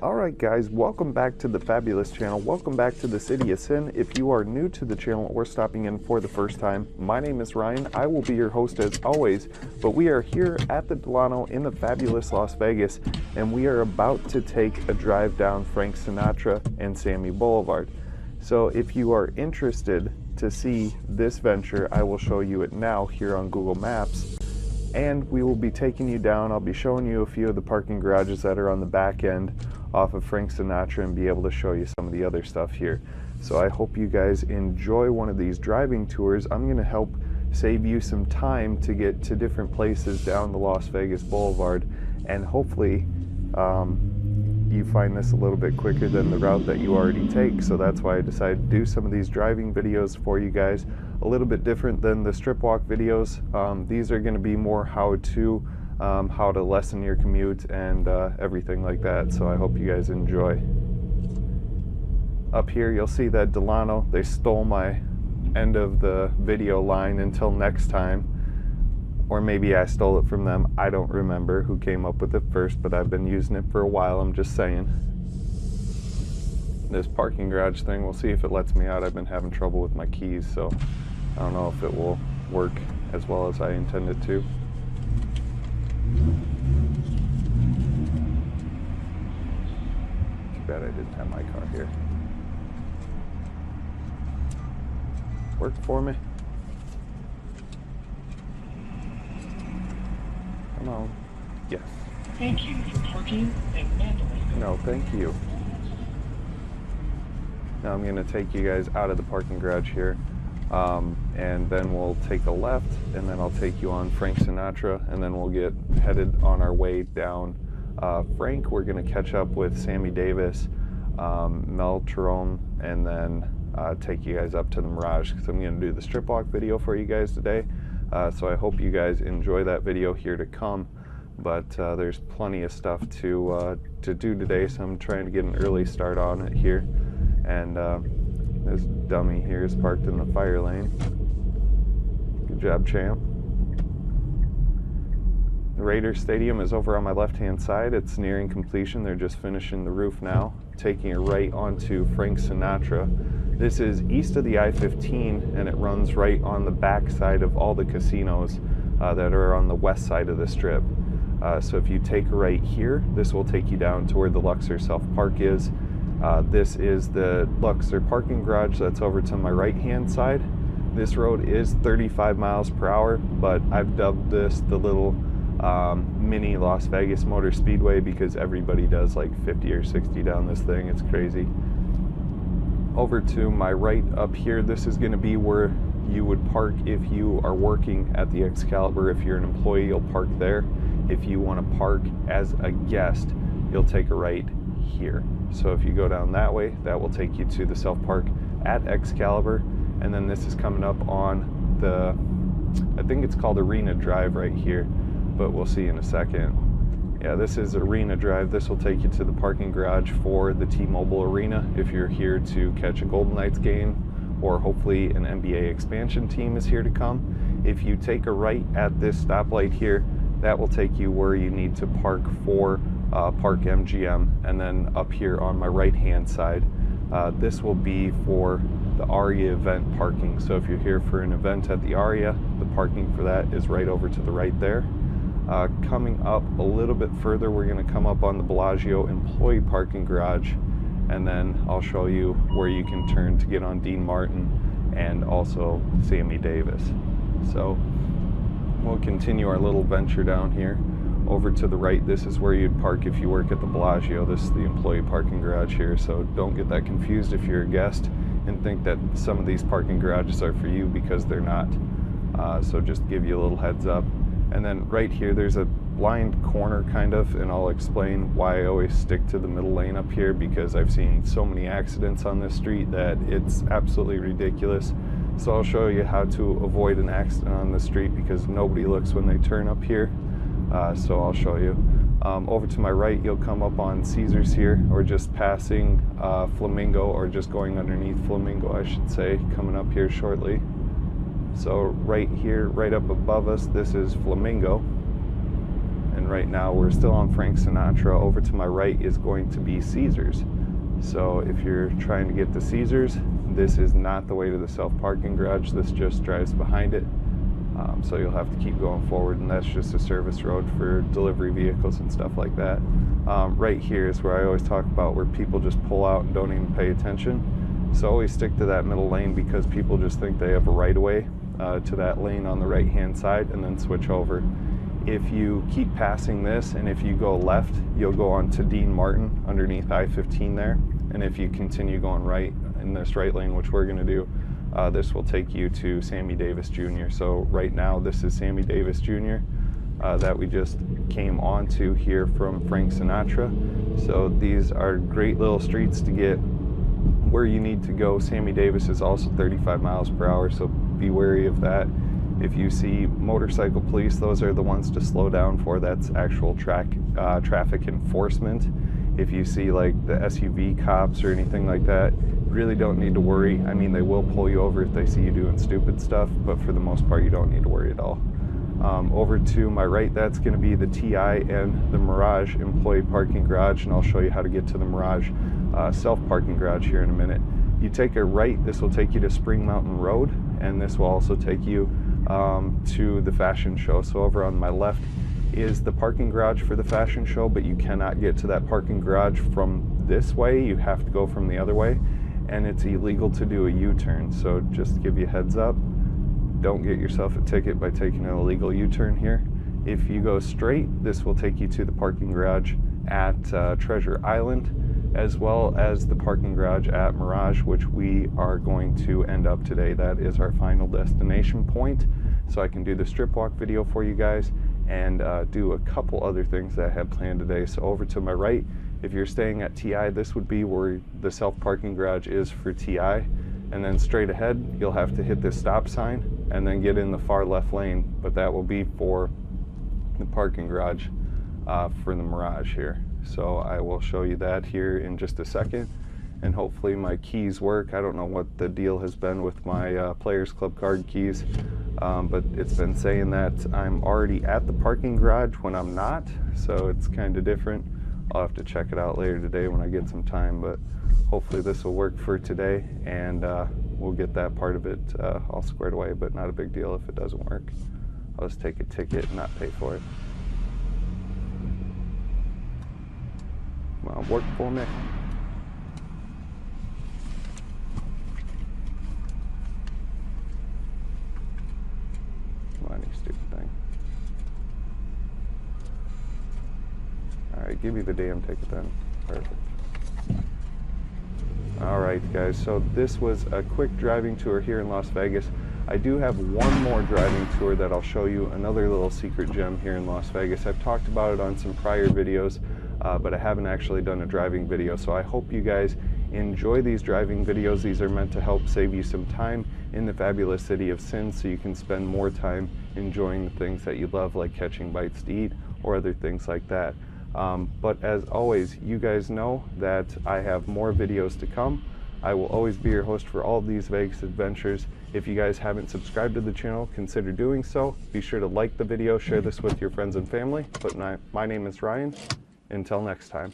Alright guys, welcome back to the Fabulous channel. Welcome back to the City of Sin. If you are new to the channel or stopping in for the first time, my name is Ryan. I will be your host as always, but we are here at the Delano in the fabulous Las Vegas, and we are about to take a drive down Frank Sinatra and Sammy Boulevard. So if you are interested to see this venture, I will show you it now here on Google Maps. And we will be taking you down. I'll be showing you a few of the parking garages that are on the back end off of Frank Sinatra and be able to show you some of the other stuff here. So I hope you guys enjoy one of these driving tours. I'm going to help save you some time to get to different places down the Las Vegas Boulevard, and hopefully you find this a little bit quicker than the route that you already take. So that's why I decided to do some of these driving videos for you guys, a little bit different than the strip walk videos. These are going to be more how to lessen your commute and everything like that. So I hope you guys enjoy. Up here you'll see that Delano, they stole my end of the video line until next time. Or maybe I stole it from them. I don't remember who came up with it first, but I've been using it for a while, I'm just saying. This parking garage thing, we'll see if it lets me out. I've been having trouble with my keys, so I don't know if it will work as well as I intended to. Too bad I didn't have my car here. Work for me? Come on. Yes. Thank you for parking and handling. No, thank you. Now I'm going to take you guys out of the parking garage here, and then we'll take a left, and then I'll take you on Frank Sinatra, and then we'll get headed on our way down Frank. We're going to catch up with Sammy Davis, Mel Torone, and then take you guys up to the Mirage, because I'm going to do the strip walk video for you guys today. So I hope you guys enjoy that video here to come, but there's plenty of stuff to do today, so I'm trying to get an early start on it here. And this dummy here is parked in the fire lane. Good job, champ. The Raiders Stadium is over on my left-hand side. It's nearing completion. They're just finishing the roof now, taking it right onto Frank Sinatra. This is east of the I-15, and it runs right on the back side of all the casinos that are on the west side of the strip. So if you take a right here, this will take you down to where the Luxor Self Park is. This is the Luxor parking garage that's over to my right-hand side. This road is 35 miles per hour, but I've dubbed this the little mini Las Vegas Motor Speedway because everybody does like 50 or 60 down this thing. It's crazy. Over to my right up here, this is going to be where you would park if you are working at the Excalibur. If you're an employee, you'll park there. If you want to park as a guest, you'll take a right here. So if you go down that way, that will take you to the self park at Excalibur. And then this is coming up on the, I think it's called Arena Drive right here, but we'll see in a second. Yeah, this is Arena Drive. This will take you to the parking garage for the T-Mobile Arena if you're here to catch a Golden Knights game, or hopefully an NBA expansion team is here to come. If you take a right at this stoplight here, that will take you where you need to park for Park MGM, and then up here on my right-hand side, this will be for the Aria event parking. So if you're here for an event at the Aria, the parking for that is right over to the right there. Coming up a little bit further, we're going to come up on the Bellagio employee parking garage, and then I'll show you where you can turn to get on Dean Martin and also Sammy Davis. So we'll continue our little venture down here. Over to the right, this is where you'd park if you work at the Bellagio. This is the employee parking garage here, so don't get that confused if you're a guest and think that some of these parking garages are for you, because they're not. So just give you a little heads up. And then right here, there's a blind corner kind of, and I'll explain why I always stick to the middle lane up here, because I've seen so many accidents on this street that it's absolutely ridiculous. So I'll show you how to avoid an accident on the street, because nobody looks when they turn up here. So I'll show you. Over to my right, you'll come up on Caesars here, or just passing Flamingo, or just going underneath Flamingo, I should say, coming up here shortly. So right here, right up above us, this is Flamingo. And right now. We're still on Frank Sinatra. Over to my right is going to be Caesars. So if you're trying to get to Caesars, this is not the way to the self-parking garage. This just drives behind it. So you'll have to keep going forward, and that's just a service road for delivery vehicles and stuff like that. Right here is where I always talk about where people just pull out and don't even pay attention. So always stick to that middle lane, because people just think they have a right-of-way to that lane on the right-hand side and then switch over. If you keep passing this and if you go left, you'll go on to Dean Martin underneath I-15 there. And if you continue going right in this right lane, which we're going to do, this will take you to Sammy Davis Jr. So right now this is Sammy Davis Jr. That we just came onto here from Frank Sinatra. So these are great little streets to get where you need to go. Sammy Davis is also 35 miles per hour, so be wary of that. If you see motorcycle police, those are the ones to slow down for. That's actual traffic enforcement. If you see like the SUV cops or anything like that, really don't need to worry. I mean, they will pull you over if they see you doing stupid stuff, but for the most part, you don't need to worry at all. Over to my right, that's going to be the TI and the Mirage employee parking garage, and I'll show you how to get to the Mirage self-parking garage here in a minute. You take a right, this will take you to Spring Mountain Road, and this will also take you to the fashion show. So over on my left is the parking garage for the fashion show, but you cannot get to that parking garage from this way. You have to go from the other way, and it's illegal to do a U-turn. So just to give you a heads up, don't get yourself a ticket by taking an illegal U-turn here. If you go straight, this will take you to the parking garage at Treasure Island, as well as the parking garage at Mirage, which we are going to end up today. That is our final destination point, so I can do the strip walk video for you guys and do a couple other things that I have planned today. So over to my right, if you're staying at TI, this would be where the self-parking garage is for TI. And then straight ahead, you'll have to hit this stop sign and then get in the far left lane, but that will be for the parking garage for the Mirage here. So I will show you that here in just a second, and hopefully my keys work. I don't know what the deal has been with my Players Club card keys, but it's been saying that I'm already at the parking garage when I'm not, so it's kind of different. I'll have to check it out later today when I get some time, but hopefully this will work for today, and we'll get that part of it all squared away, but not a big deal if it doesn't work. I'll just take a ticket and not pay for it. Come on, work for me. Come on, you stupid thing. Alright, give me the damn ticket then. Perfect. Alright guys, so this was a quick driving tour here in Las Vegas. I do have one more driving tour that I'll show you, another little secret gem here in Las Vegas. I've talked about it on some prior videos, but I haven't actually done a driving video, so I hope you guys enjoy these driving videos. These are meant to help save you some time in the fabulous city of sin, so you can spend more time enjoying the things that you love, like catching bites to eat or other things like that. But as always, you guys know that I have more videos to come. I will always be your host for all of these Vegas adventures. If you guys haven't subscribed to the channel, consider doing so. Be sure to like the video, share this with your friends and family. But my name is Ryan. Until next time.